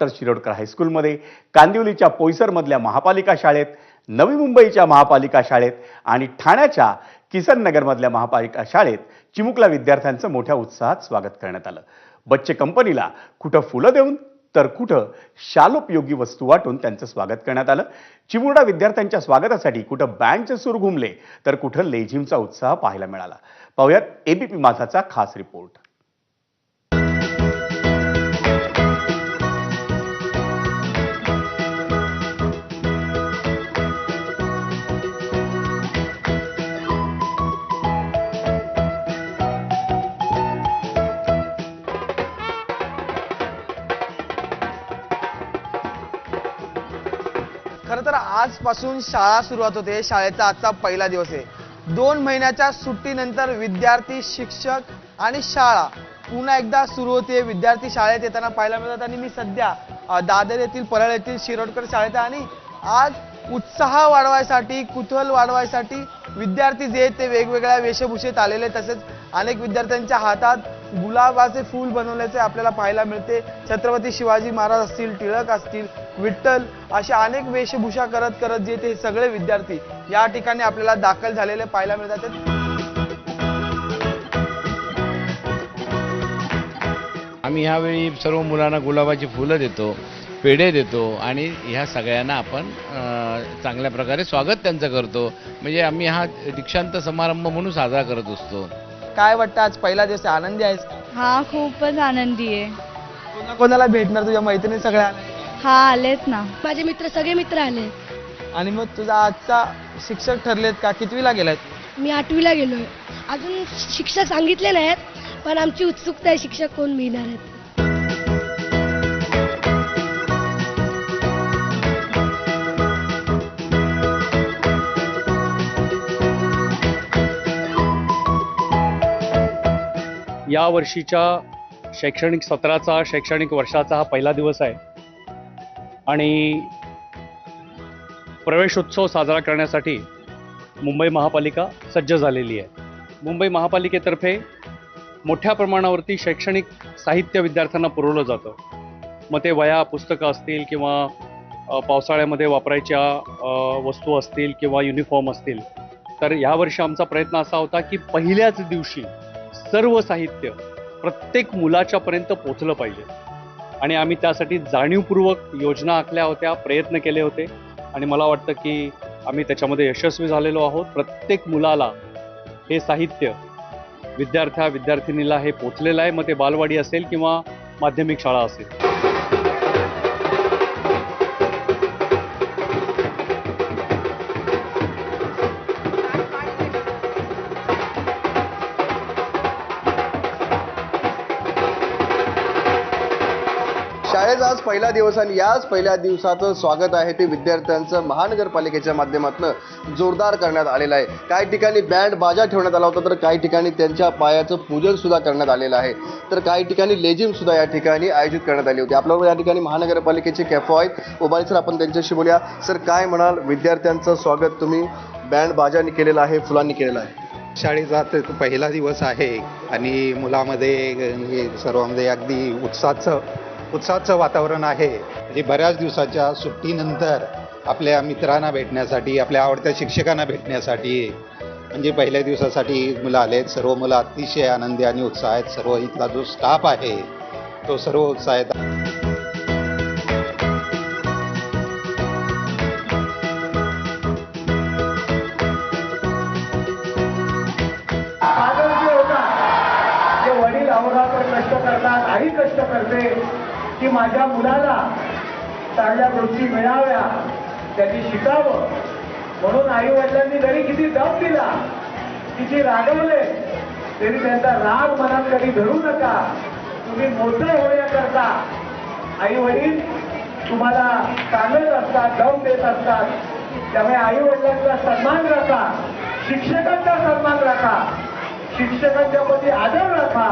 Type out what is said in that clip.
तर शिरोडकर हायस्कूलमध्ये, कांदिवलीच्या पोईसरमधल्या महापालिका शाळेत, नवी मुंबईच्या महापालिका शाळेत आणि ठाण्याच्या किसन नगरमधल्या महापालिका शाळेत चिमुकल्या विद्यार्थ्यांचं मोठ्या उत्साहात स्वागत करण्यात आलं. बच्चे कंपनीला कुठं फुलं देऊन तर कुठं शालोपयोगी वस्तू वाटून त्यांचं स्वागत करण्यात आलं. चिमुरडा विद्यार्थ्यांच्या स्वागतासाठी कुठं बँडचे सूर घुमले तर कुठं लेझिमचा उत्साह पाहायला मिळाला. पाहुयात एबीपी माझाचा खास रिपोर्ट. खरं तर आजपासून शाळा सुरुवात होते. शाळेचा आजचा पहिला दिवस आहे. 2 महिन्याच्या सुट्टीनंतर विद्यार्थी, शिक्षक आणि शाळा पुन्हा एकदा सुरू होते. विद्यार्थी शाळेत येताना पाहायला मिळतात आणि मी सध्या दादर येथील, परळ येथील शिरोडकर शाळेत आहे आणि आज उत्साह वाढवायसाठी, कुतूहल वाढवायसाठी विद्यार्थी जे ते वेगवेगळ्या वेशभूषेत आलेले, तसेच अनेक विद्यार्थ्यांच्या हातात गुलाबाचे फूल बनवल्याचे आपल्याला पाहायला मिळते. छत्रपती शिवाजी महाराज असतील, टिळक असतील, विठ्ठल, अशा अनेक वेशभूषा करत करत जे ते सगळे विद्यार्थी या ठिकाणी आपल्याला दाखल झालेले पाहायला मिळतात. आम्ही ह्यावेळी सर्व मुलांना गुलाबाची फुलं देतो, पेढे देतो आणि ह्या सगळ्यांना आपण चांगल्या प्रकारे स्वागत त्यांचं करतो. म्हणजे आम्ही हा दीक्षांत समारंभ म्हणून साजरा करत असतो. काय वाटतं, आज पहिला दिवस आहे, आनंदी आहेस? हा, खूपच आनंदी आहे. कोणाला भेटणार? तुझ्या मैत्रिणी सगळ्या? हा, आलेत ना, माझे मित्र, सगळे मित्र आले. आणि मग तुझा आजचा शिक्षक ठरलेत का? कितवीला गेलात? मी 8वीला गेलोय. अजून शिक्षक सांगितले नाहीत, पण आमची उत्सुकता आहे शिक्षक कोण मिळणार आहेत. या वर्षीच्या शैक्षणिक सत्राचा, शैक्षणिक वर्षाचा हा पहिला दिवस आहे आणि प्रवेशोत्सव साजरा करण्यासाठी मुंबई महापालिका सज्ज झालेली आहे. मुंबई महापालिकेतर्फे मोठ्या प्रमाणावरती शैक्षणिक साहित्य विद्यार्थ्यांना पुरवलं जातं. मग ते वह्या, पुस्तकं असतील किंवा पावसाळ्यामध्ये वापरायच्या वस्तू असतील किंवा युनिफॉर्म असतील. तर यावर्षी आमचा प्रयत्न असा होता की पहिल्याच दिवशी सर्व साहित्य प्रत्येक मुलाच्यापर्यंत पोचलं पाहिजे आणि आम्ही त्यासाठी जाणीवपूर्वक योजना आखल्या होत्या, प्रयत्न केले होते आणि मला वाटतं की आम्ही त्याच्यामध्ये यशस्वी झालेलो आहोत. प्रत्येक मुलाला हे साहित्य, विद्यार्थिनीला हे पोचलेलं आहे. मग ते बालवाडी असेल किंवा माध्यमिक शाळा असेल. शाळेचा आज पहिला दिवस आणि याच पहिल्या दिवसाचं स्वागत आहे ते विद्यार्थ्यांचं महानगरपालिकेच्या माध्यमातून जोरदार करण्यात आलेलं आहे. काही ठिकाणी बँड बाजा ठेवण्यात आला होता, तर काही ठिकाणी त्यांच्या पायाचं पूजन सुद्धा करण्यात आलेलं आहे. तर काही ठिकाणी लेझिम सुद्धा या ठिकाणी आयोजित करण्यात आली होती. आपल्याबरोबर या ठिकाणी महानगरपालिकेचे कॅफो आहेत उबाळी सर, आपण त्यांच्याशी बोलूया. सर, काय म्हणाल, विद्यार्थ्यांचं स्वागत तुम्ही बँड बाजाने केलेलं आहे, फुलांनी केलेलं आहे? शाळेचा पहिला दिवस आहे आणि मुलामध्ये सर्वांमध्ये अगदी उत्साहाचं वातावरण आहे. म्हणजे बऱ्याच दिवसाच्या सुट्टीनंतर आपल्या मित्रांना भेटण्यासाठी, आपल्या आवडत्या शिक्षकांना भेटण्यासाठी म्हणजे पहिल्या दिवसासाठी मुलं आलेत. सर्व मुलं अतिशय आनंदी आणि उत्साह आहेत. सर्व इथला जो स्टाफ आहे तो सर्व उत्साहित. वडील अहोरात्र कष्ट करतात, आई कष्ट करते की माझ्या मुलाला चांगल्या गोष्टी मिळाव्या, त्यांनी शिकावं. म्हणून आई वडिलांनी जरी किती दम दिला, किती रागवले, तरी त्यांचा राग मनात कधी धरू नका. तुम्ही मोठे होण्याकरता आई वडील तुम्हाला सांगत असतात, दम देत असतात. त्यामुळे आई वडिलांचा सन्मान राखा, शिक्षकांचा सन्मान राखा, शिक्षकांच्या प्रती आदर राखा.